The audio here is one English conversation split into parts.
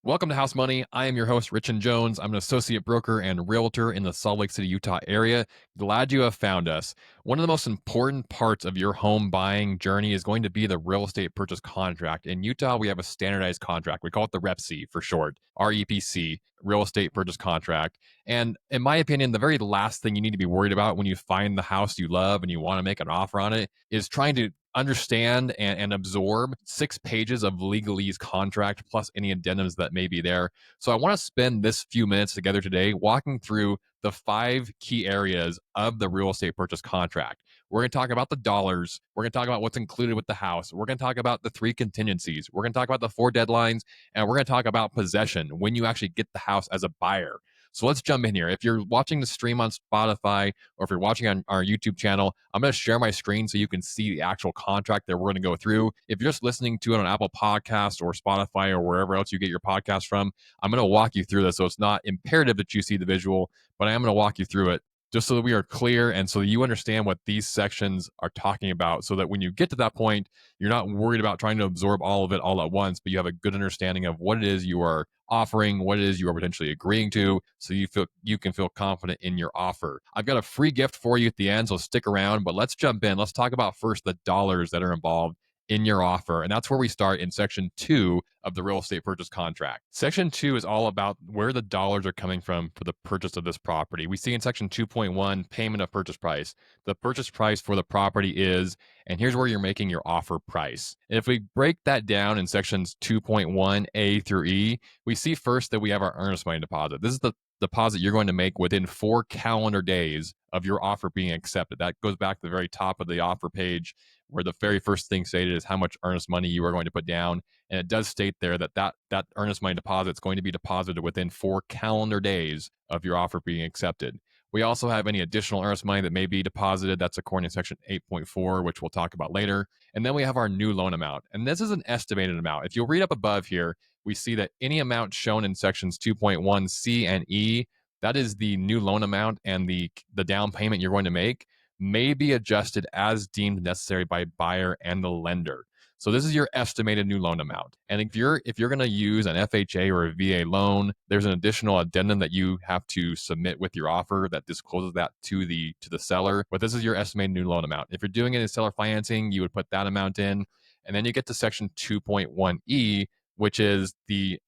Welcome to House Money. I am your host, Richard Jones. I'm an associate broker and realtor in the Salt Lake City, Utah area. Glad you have found us. One of the most important parts of your home buying journey is going to be the real estate purchase contract. In Utah, we have a standardized contract. We call it the REPC for short, REPC, real estate purchase contract. And in my opinion, the very last thing you need to be worried about when you find the house you love and you want to make an offer on it is trying to understand and absorb 6 pages of legalese contract plus any addendums that may be there. So I want to spend this few minutes together today walking through the 5 key areas of the real estate purchase contract. We're going to talk about the dollars. We're going to talk about what's included with the house. We're going to talk about the 3 contingencies. We're going to talk about the 4 deadlines, and we're going to talk about possession when you actually get the house as a buyer. So let's jump in here. If you're watching the stream on Spotify or if you're watching on our YouTube channel, I'm going to share my screen so you can see the actual contract that we're going to go through. If you're just listening to it on Apple Podcasts or Spotify or wherever else you get your podcast from, I'm going to walk you through this. So it's not imperative that you see the visual, but I am going to walk you through it just so that we are clear and so that you understand what these sections are talking about so that when you get to that point, you're not worried about trying to absorb all of it all at once, but you have a good understanding of what it is you are offering, what it is you are potentially agreeing to, so you can feel confident in your offer. I've got a free gift for you at the end, so stick around, but let's jump in. Let's talk about first the dollars that are involved in your offer. And that's where we start in section 2 of the real estate purchase contract. Section 2 is all about where the dollars are coming from for the purchase of this property. We see in section 2.1, payment of purchase price. The purchase price for the property is, and here's where you're making your offer price. If we break that down in sections 2.1 A through E, we see first that we have our earnest money deposit. This is the deposit you're going to make within 4 calendar days of your offer being accepted. That goes back to the very top of the offer page where the very first thing stated is how much earnest money you are going to put down. And it does state there that earnest money deposit is going to be deposited within 4 calendar days of your offer being accepted. We also have any additional earnest money that may be deposited. That's according to section 8.4, which we'll talk about later. And then we have our new loan amount. And this is an estimated amount. If you'll read up above here, we see that any amount shown in sections 2.1 C and E, that is the new loan amount and the down payment you're going to make, may be adjusted as deemed necessary by buyer and the lender. So this is your estimated new loan amount. And if you're going to use an FHA or a VA loan, there's an additional addendum that you have to submit with your offer that discloses that to the seller. But this is your estimated new loan amount. If you're doing it in seller financing, you would put that amount in. And then you get to section 2.1E, which is the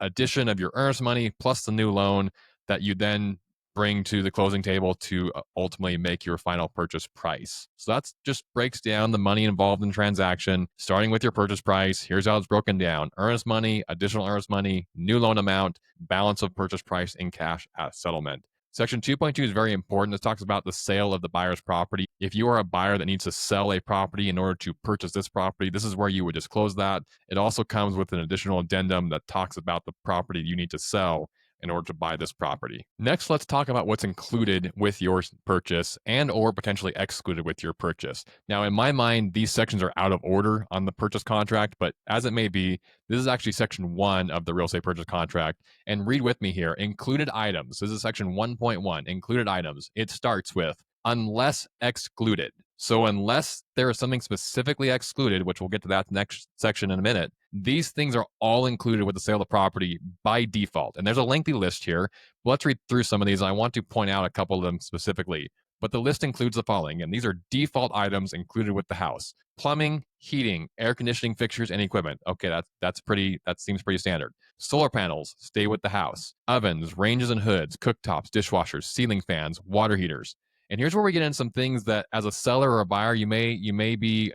addition of your earnest money plus the new loan that you then bring to the closing table to ultimately make your final purchase price. So that's just breaks down the money involved in the transaction, starting with your purchase price. Here's how it's broken down: earnest money, additional earnest money, new loan amount, balance of purchase price in cash at settlement. Section 2.2 is very important. This talks about the sale of the buyer's property. If you are a buyer that needs to sell a property in order to purchase this property, this is where you would disclose that. It also comes with an additional addendum that talks about the property you need to sell in order to buy this property. Next, let's talk about what's included with your purchase and or potentially excluded with your purchase. Now, in my mind, these sections are out of order on the purchase contract, but as it may be, this is actually section 1 of the real estate purchase contract. And read with me here, included items. This is section 1.1, included items. It starts with unless excluded. So unless there is something specifically excluded, which we'll get to that next section in a minute, these things are all included with the sale of the property by default. And there's a lengthy list here. Let's read through some of these. I want to point out a couple of them specifically. But the list includes the following, and these are default items included with the house: plumbing, heating, air conditioning fixtures, and equipment. Okay, that seems pretty standard. Solar panels stay with the house. Ovens, ranges and hoods, cooktops, dishwashers, ceiling fans, water heaters. And here's where we get into some things that as a seller or a buyer, you may be,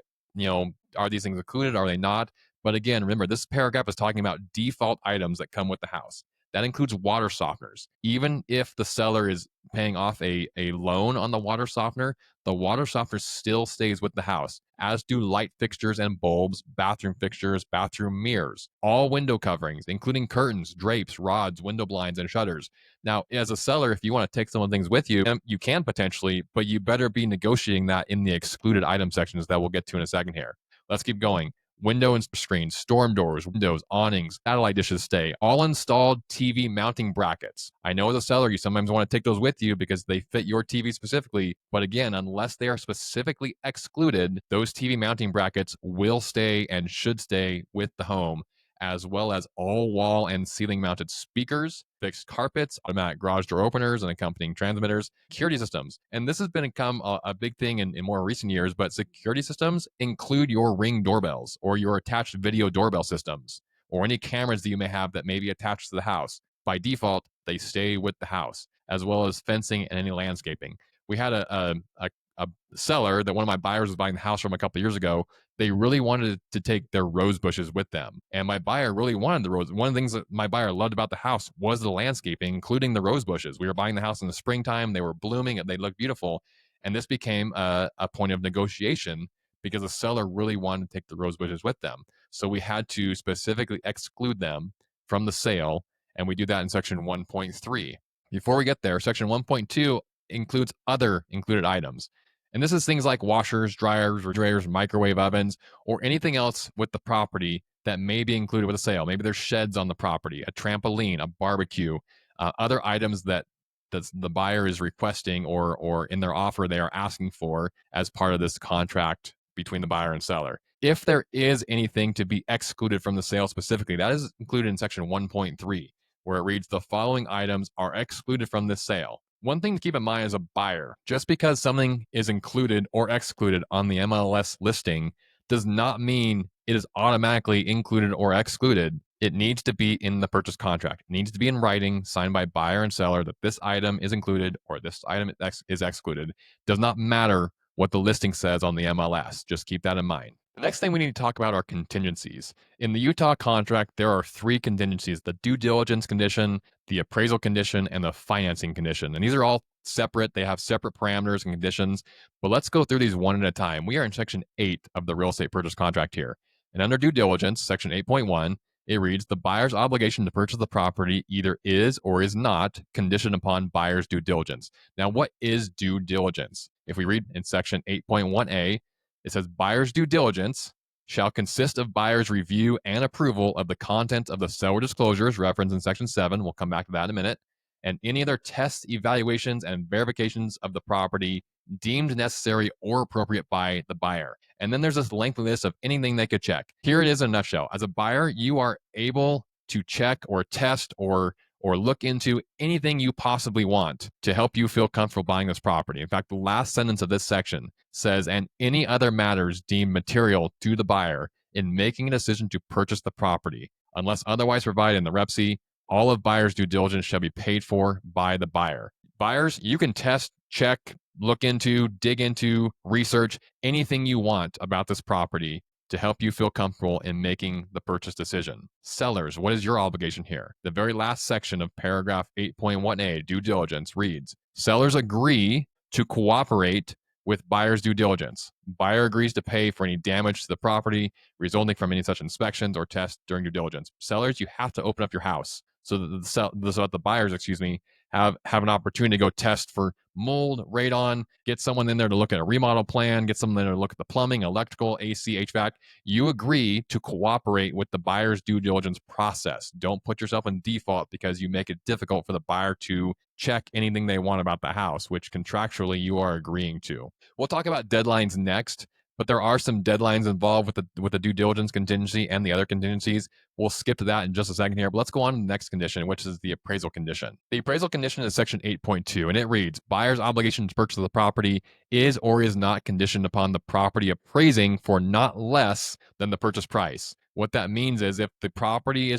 are these things included? Are they not? But again, remember, this paragraph is talking about default items that come with the house. That includes water softeners. Even if the seller is paying off a loan on the water softener, the water softener still stays with the house, as do light fixtures and bulbs, bathroom fixtures, bathroom mirrors, all window coverings, including curtains, drapes, rods, window blinds, and shutters. Now, as a seller, if you want to take some of the things with you, you can potentially, but you better be negotiating that in the excluded item sections that we'll get to in a second here. Let's keep going. Window and screens, storm doors, windows, awnings, satellite dishes stay, all installed TV mounting brackets. I know as a seller, you sometimes want to take those with you because they fit your TV specifically. But again, unless they are specifically excluded, those TV mounting brackets will stay and should stay with the home, as well as all wall and ceiling mounted speakers, fixed carpets, automatic garage door openers, and accompanying transmitters, security systems. And this has become a big thing in more recent years, but security systems include your Ring doorbells or your attached video doorbell systems or any cameras that you may have that may be attached to the house. By default, they stay with the house, as well as fencing and any landscaping. We had a seller that one of my buyers was buying the house from a couple of years ago. They really wanted to take their rose bushes with them. And my buyer really wanted the rose. One of the things that my buyer loved about the house was the landscaping, including the rose bushes. We were buying the house in the springtime. They were blooming and they looked beautiful. And this became a point of negotiation because the seller really wanted to take the rose bushes with them. So we had to specifically exclude them from the sale. And we do that in section 1.3. Before we get there, section 1.2 includes other included items. And this is things like washers, dryers, refrigerators, microwave ovens, or anything else with the property that may be included with a sale. Maybe there's sheds on the property, a trampoline, a barbecue, other items that the buyer is requesting or in their offer they are asking for as part of this contract between the buyer and seller. If there is anything to be excluded from the sale specifically, that is included in section 1.3, where it reads the following items are excluded from this sale. One thing to keep in mind as a buyer, just because something is included or excluded on the MLS listing does not mean it is automatically included or excluded. It needs to be in the purchase contract. It needs to be in writing, signed by buyer and seller that this item is included or this item is excluded. Does not matter what the listing says on the MLS. Just keep that in mind. The next thing we need to talk about are contingencies. In the Utah contract, there are 3 contingencies: the due diligence condition, the appraisal condition, and the financing condition. And these are all separate. They have separate parameters and conditions. But let's go through these one at a time. We are in section 8 of the real estate purchase contract here. And under due diligence, section 8.1, it reads the buyer's obligation to purchase the property either is or is not conditioned upon buyer's due diligence. Now, what is due diligence? If we read in section 8.1a, it says buyer's due diligence shall consist of buyer's review and approval of the content of the seller disclosures referenced in section 7. We'll come back to that in a minute. And any other tests, evaluations, and verifications of the property deemed necessary or appropriate by the buyer. And then there's this lengthy list of anything they could check. Here it is in a nutshell. As a buyer, you are able to check or test or look into anything you possibly want to help you feel comfortable buying this property. In fact, the last sentence of this section says, and any other matters deemed material to the buyer in making a decision to purchase the property, unless otherwise provided in the REPC, all of buyer's due diligence shall be paid for by the buyer. Buyers, you can test, check, look into, dig into, research anything you want about this property to help you feel comfortable in making the purchase decision. Sellers, what is your obligation here? The very last section of paragraph 8.1a, due diligence, reads, sellers agree to cooperate with buyer's due diligence. Buyer agrees to pay for any damage to the property resulting from any such inspections or tests during due diligence. Sellers, you have to open up your house so that the buyers, have an opportunity to go test for mold, radon, get someone in there to look at a remodel plan, get someone in there to look at the plumbing, electrical, AC, HVAC. You agree to cooperate with the buyer's due diligence process. Don't put yourself in default because you make it difficult for the buyer to check anything they want about the house, which contractually you are agreeing to. We'll talk about deadlines next, but there are some deadlines involved with the due diligence contingency and the other contingencies. We'll skip to that in just a second here, but let's go on to the next condition, which is the appraisal condition. The appraisal condition is section 8.2, and it reads, buyer's obligation to purchase the property is or is not conditioned upon the property appraising for not less than the purchase price. What that means is if the property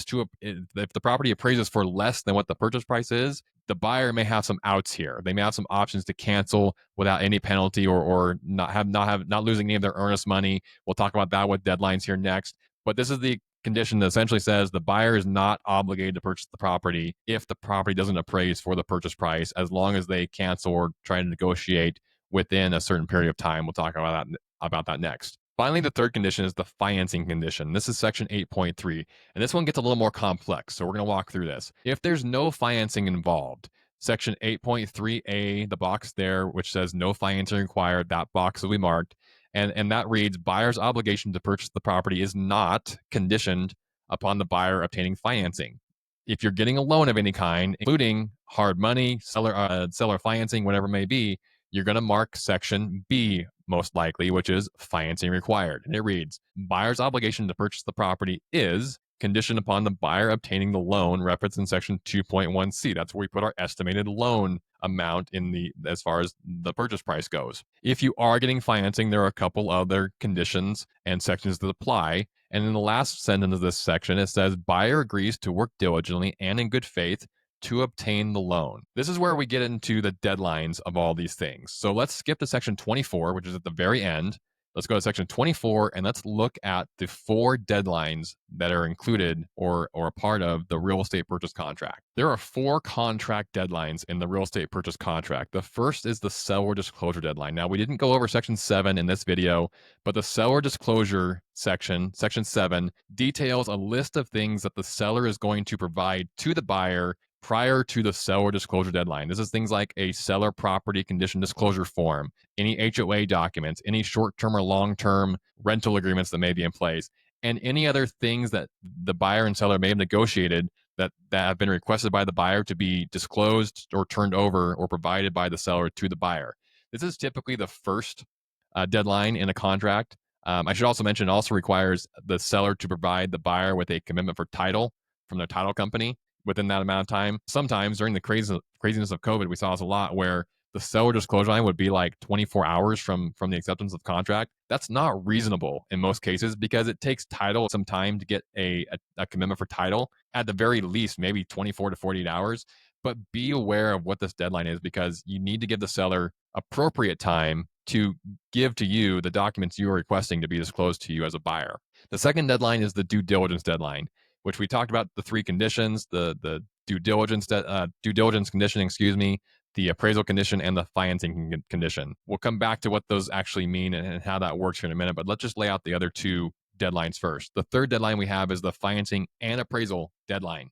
appraises for less than what the purchase price is, the buyer may have some outs here. They may have some options to cancel without any penalty or not losing any of their earnest money. We'll talk about that with deadlines here next. But this is the condition that essentially says the buyer is not obligated to purchase the property if the property doesn't appraise for the purchase price, as long as they cancel or try to negotiate within a certain period of time. We'll talk about that next. Finally, the third condition is the financing condition. This is section 8.3, and this one gets a little more complex, so we're going to walk through this. If there's no financing involved, section 8.3a, the box there, which says no financing required, that box will be marked, and that reads, buyer's obligation to purchase the property is not conditioned upon the buyer obtaining financing. If you're getting a loan of any kind, including hard money, seller financing, whatever it may be, you're going to mark section B most likely, which is financing required. And it reads, buyer's obligation to purchase the property is conditioned upon the buyer obtaining the loan referenced in section 2.1c. That's where we put our estimated loan amount in the as far as the purchase price goes. If you are getting financing, there are a couple other conditions and sections that apply. And in the last sentence of this section, it says buyer agrees to work diligently and in good faith to obtain the loan. This is where we get into the deadlines of all these things. So let's skip to section 24, which is at the very end. Let's go to section 24 and let's look at the 4 deadlines that are included or a part of the real estate purchase contract. There are 4 contract deadlines in the real estate purchase contract. The first is the seller disclosure deadline. Now, we didn't go over section 7 in this video, but the seller disclosure section 7, details a list of things that the seller is going to provide to the buyer prior to the seller disclosure deadline. This is things like a seller property condition disclosure form, any HOA documents, any short-term or long-term rental agreements that may be in place, and any other things that the buyer and seller may have negotiated that have been requested by the buyer to be disclosed or turned over or provided by the seller to the buyer. This is typically the first deadline in a contract. I should also mention it also requires the seller to provide the buyer with a commitment for title from their title company within that amount of time. Sometimes during the craziness of COVID, we saw this a lot where the seller disclosure line would be like 24 hours from the acceptance of contract. That's not reasonable in most cases because it takes title some time to get a commitment for title. At the very least, maybe 24 to 48 hours. But be aware of what this deadline is because you need to give the seller appropriate time to give to you the documents you are requesting to be disclosed to you as a buyer. The second deadline is the due diligence deadline, which we talked about the 3 conditions, the due diligence condition, the appraisal condition, and the financing condition. We'll come back to what those actually mean and how that works here in a minute, but let's just lay out the other 2 deadlines first. The third deadline we have is the financing and appraisal deadline.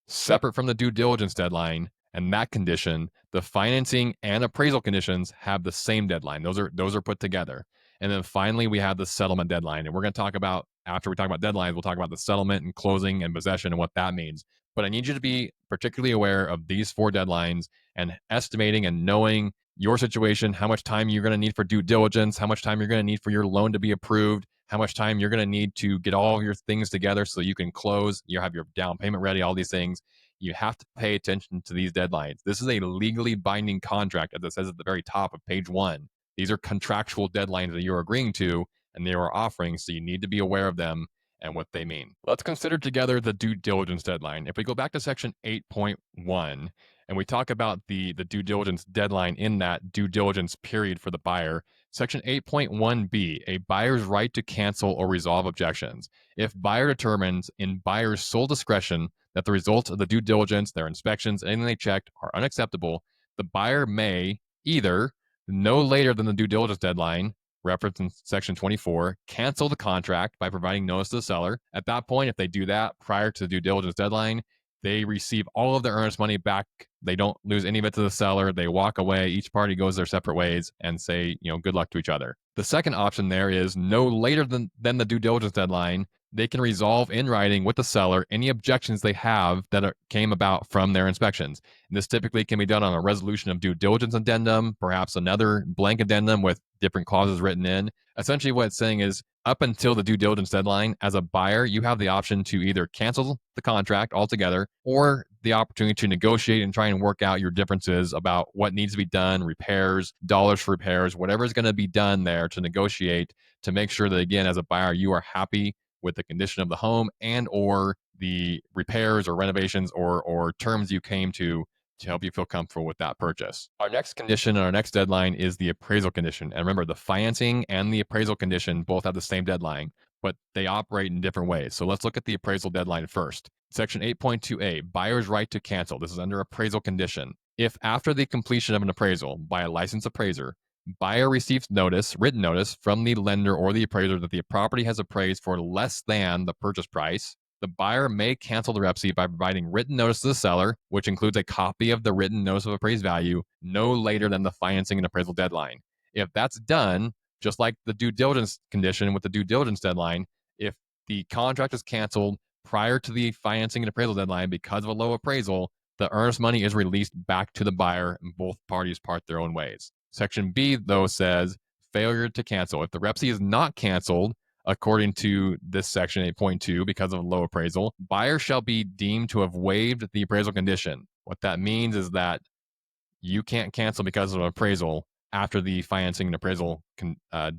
Separate from the due diligence deadline and that condition, the financing and appraisal conditions have the same deadline. Those are put together. And then finally, we have the settlement deadline. And we're going to talk about, after we talk about deadlines, we'll talk about the settlement and closing and possession and what that means. But I need you to be particularly aware of these 4 deadlines and estimating and knowing your situation, how much time you're going to need for due diligence, how much time you're going to need for your loan to be approved, how much time you're going to need to get all of your things together so you can close, you have your down payment ready, all these things. You have to pay attention to these deadlines. This is a legally binding contract, as it says at the very top of page 1. These are contractual deadlines that you're agreeing to and they are offering, so you need to be aware of them and what they mean. Let's consider together the due diligence deadline. If we go back to section 8.1 and we talk about the due diligence deadline in that due diligence period for the buyer, section 8.1b, a buyer's right to cancel or resolve objections. If buyer determines in buyer's sole discretion that the results of the due diligence, their inspections, anything they checked are unacceptable, the buyer may either no later than the due diligence deadline, referenced in section 24, cancel the contract by providing notice to the seller. At that point, if they do that prior to the due diligence deadline, they receive all of their earnest money back. They don't lose any of it to the seller. They walk away. Each party goes their separate ways and say, good luck to each other. The second option there is no later than the due diligence deadline. They can resolve in writing with the seller any objections they have that came about from their inspections. And this typically can be done on a resolution of due diligence addendum, perhaps another blank addendum with different clauses written in. Essentially, what it's saying is up until the due diligence deadline, as a buyer, you have the option to either cancel the contract altogether or the opportunity to negotiate and try and work out your differences about what needs to be done, repairs, dollars for repairs, whatever is going to be done there to negotiate to make sure that, again, as a buyer, you are happy with the condition of the home and or the repairs or renovations or terms you came to help you feel comfortable with that purchase. Our next condition and our next deadline is the appraisal condition. And remember, the financing and the appraisal condition both have the same deadline, but they operate in different ways. So let's look at the appraisal deadline first. Section 8.2a, buyer's right to cancel. This is under appraisal condition. If after the completion of an appraisal by a licensed appraiser, buyer receives written notice from the lender or the appraiser that the property has appraised for less than the purchase price, the buyer may cancel the REPC by providing written notice to the seller, which includes a copy of the written notice of appraised value, no later than the financing and appraisal deadline. If that's done, just like the due diligence condition with the due diligence deadline, if the contract is canceled prior to the financing and appraisal deadline because of a low appraisal, the earnest money is released back to the buyer and both parties part their own ways. Section B, though, says failure to cancel. If the REPC is not canceled according to this section 8.2, because of low appraisal, buyer shall be deemed to have waived the appraisal condition. What that means is that you can't cancel because of an appraisal after the financing and appraisal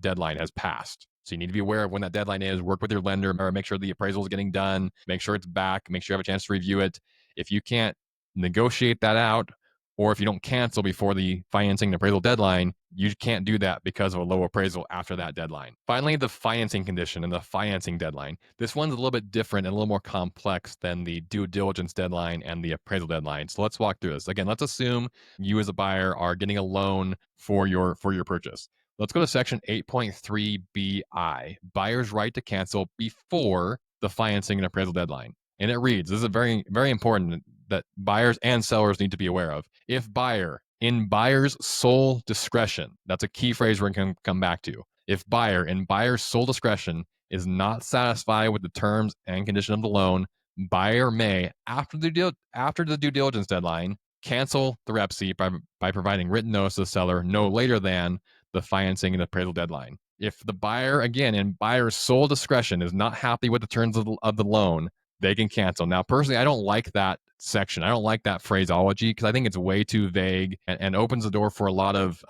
deadline has passed. So you need to be aware of when that deadline is, work with your lender, or make sure the appraisal is getting done, make sure it's back, make sure you have a chance to review it. If you can't negotiate that out, or if you don't cancel before the financing and appraisal deadline, you can't do that because of a low appraisal after that deadline. Finally, the financing condition and the financing deadline. This one's a little bit different and a little more complex than the due diligence deadline and the appraisal deadline. So let's walk through this. Again, let's assume you as a buyer are getting a loan for your purchase. Let's go to section 8.3bi, buyer's right to cancel before the financing and appraisal deadline. And it reads, this is very, very important that buyers and sellers need to be aware of. If buyer, in buyer's sole discretion, that's a key phrase we're going to come back to. If buyer, in buyer's sole discretion, is not satisfied with the terms and condition of the loan, buyer may, after the due diligence deadline, cancel the REPC by providing written notice to the seller no later than the financing and appraisal deadline. If the buyer, again, in buyer's sole discretion, is not happy with the terms of the loan, they can cancel. Now, personally, I don't like that section. I don't like that phraseology because I think it's way too vague and opens the door for a lot of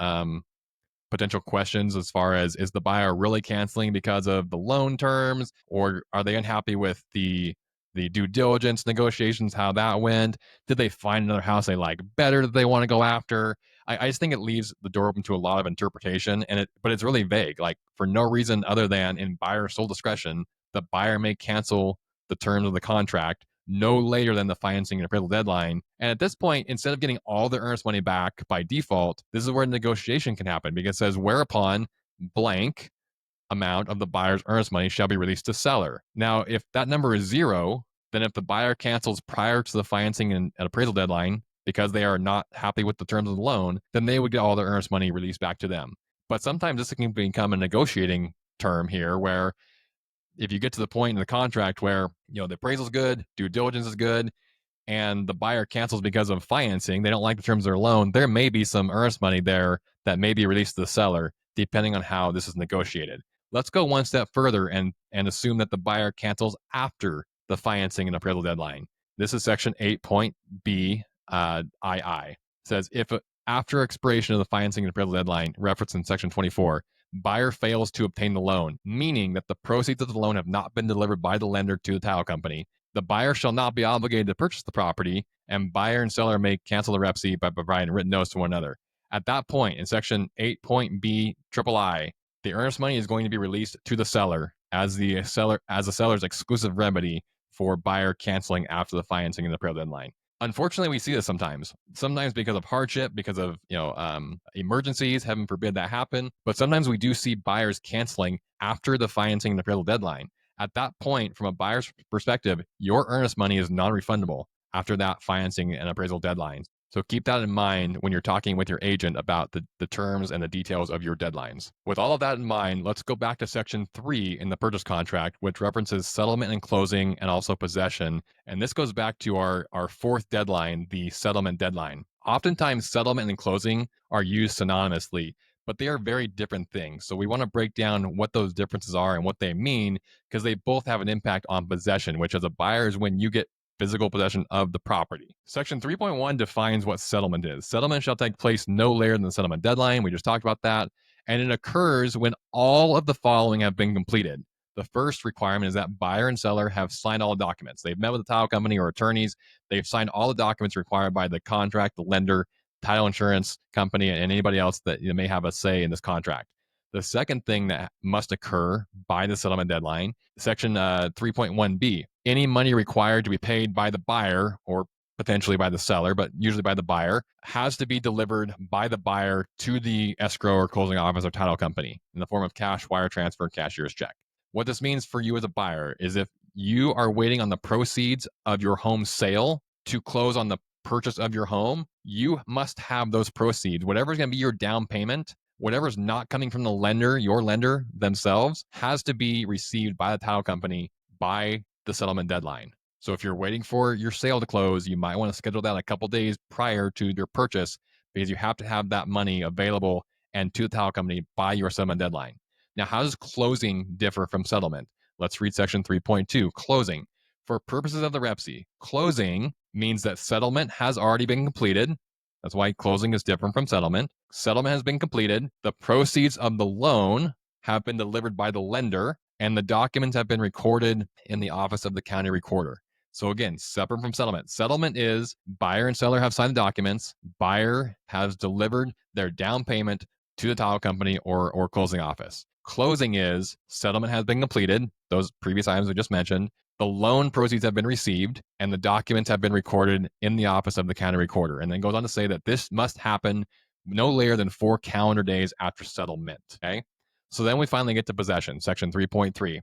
potential questions as far as, is the buyer really canceling because of the loan terms, or are they unhappy with the due diligence negotiations, how that went? Did they find another house they like better that they want to go after? I just think it leaves the door open to a lot of interpretation, but it's really vague. Like, for no reason other than in buyer's sole discretion, the buyer may cancel the terms of the contract no later than the financing and appraisal deadline. And at this point, instead of getting all the earnest money back by default, this is where negotiation can happen, because it says, whereupon blank amount of the buyer's earnest money shall be released to seller. Now, if that number is zero, then if the buyer cancels prior to the financing and appraisal deadline because they are not happy with the terms of the loan, then they would get all their earnest money released back to them. But sometimes this can become a negotiating term here, where if you get to the point in the contract where, the appraisal is good, due diligence is good, and the buyer cancels because of financing, they don't like the terms of their loan, there may be some earnest money there that may be released to the seller, depending on how this is negotiated. Let's go one step further and assume that the buyer cancels after the financing and appraisal deadline. This is section 8.b II. It says, if after expiration of the financing and appraisal deadline referenced in section 24, buyer fails to obtain the loan, meaning that the proceeds of the loan have not been delivered by the lender to the title company, the buyer shall not be obligated to purchase the property, and buyer and seller may cancel the REPC by providing written notice to one another. At that point, in section 8.b III, the earnest money is going to be released to the seller as the seller's exclusive remedy for buyer canceling after the financing and the appraisal deadline. Unfortunately, we see this sometimes because of hardship, because of emergencies, heaven forbid that happen. But sometimes we do see buyers canceling after the financing and the appraisal deadline. At that point, from a buyer's perspective, your earnest money is non-refundable after that financing and appraisal deadlines. So keep that in mind when you're talking with your agent about the terms and the details of your deadlines. With all of that in mind, let's go back to section 3 in the purchase contract, which references settlement and closing and also possession. And this goes back to our fourth deadline, the settlement deadline. Oftentimes, settlement and closing are used synonymously, but they are very different things. So we want to break down what those differences are and what they mean, because they both have an impact on possession, which as a buyer is when you get physical possession of the property. Section 3.1 defines what settlement is. Settlement shall take place no later than the settlement deadline. We just talked about that. And it occurs when all of the following have been completed. The first requirement is that buyer and seller have signed all the documents. They've met with the title company or attorneys. They've signed all the documents required by the contract, the lender, title insurance company, and anybody else that may have a say in this contract. The second thing that must occur by the settlement deadline, section 3.1b, any money required to be paid by the buyer or potentially by the seller, but usually by the buyer, has to be delivered by the buyer to the escrow or closing office or title company in the form of cash, wire transfer, cashier's check. What this means for you as a buyer is if you are waiting on the proceeds of your home sale to close on the purchase of your home, you must have those proceeds. Whatever is going to be your down payment, whatever's not coming from the lender, your lender themselves, has to be received by the title company by the settlement deadline. So if you're waiting for your sale to close, you might want to schedule that a couple days prior to your purchase, because you have to have that money available and to the title company by your settlement deadline. Now, how does closing differ from settlement? Let's read section 3.2, closing. For purposes of the REPSI, closing means that settlement has already been completed. That's why closing is different from settlement. Settlement has been completed. The proceeds of the loan have been delivered by the lender, and the documents have been recorded in the office of the county recorder. So again, separate from settlement. Settlement is buyer and seller have signed the documents. Buyer has delivered their down payment to the title company or closing office. Closing is settlement has been completed. Those previous items we just mentioned. The loan proceeds have been received and the documents have been recorded in the office of the county recorder. And then goes on to say that this must happen no later than 4 calendar days after settlement. Okay. So then we finally get to possession, section 3.3.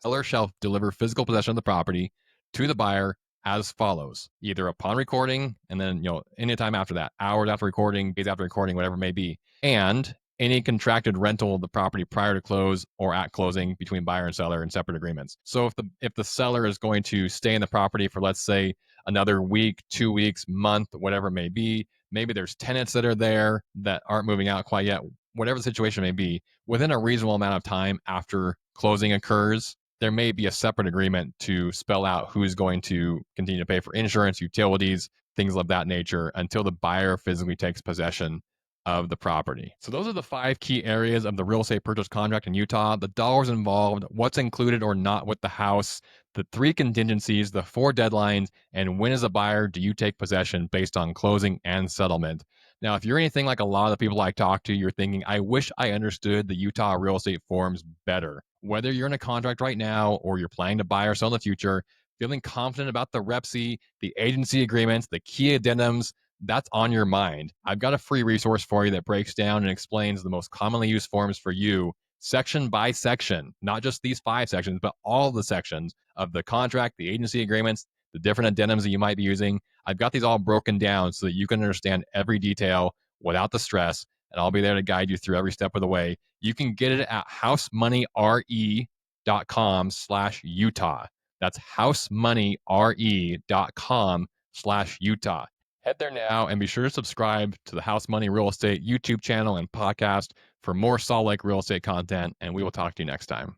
Seller shall deliver physical possession of the property to the buyer as follows, either upon recording and then, anytime after that, hours after recording, days after recording, whatever it may be, and any contracted rental of the property prior to close or at closing between buyer and seller in separate agreements. So if the seller is going to stay in the property for, let's say, another week, 2 weeks, month, whatever it may be, maybe there's tenants that are there that aren't moving out quite yet, whatever the situation may be, within a reasonable amount of time after closing occurs, there may be a separate agreement to spell out who's going to continue to pay for insurance, utilities, things of that nature until the buyer physically takes possession of the property. So those are the 5 key areas of the real estate purchase contract in Utah: the dollars involved, what's included or not with the house, the 3 contingencies, the 4 deadlines, and when as a buyer do you take possession based on closing and settlement. Now, if you're anything like a lot of the people I talk to, you're thinking, I wish I understood the Utah real estate forms better. Whether you're in a contract right now or you're planning to buy or sell in the future, feeling confident about the REPSI, the agency agreements, the key addendums, that's on your mind. I've got a free resource for you that breaks down and explains the most commonly used forms for you, section by section, not just these 5 sections, but all the sections of the contract, the agency agreements, the different addendums that you might be using. I've got these all broken down so that you can understand every detail without the stress, and I'll be there to guide you through every step of the way. You can get it at housemoneyre.com/Utah. That's housemoneyre.com/Utah. Head there now and be sure to subscribe to the House Money Real Estate YouTube channel and podcast for more Salt Lake real estate content, and we will talk to you next time.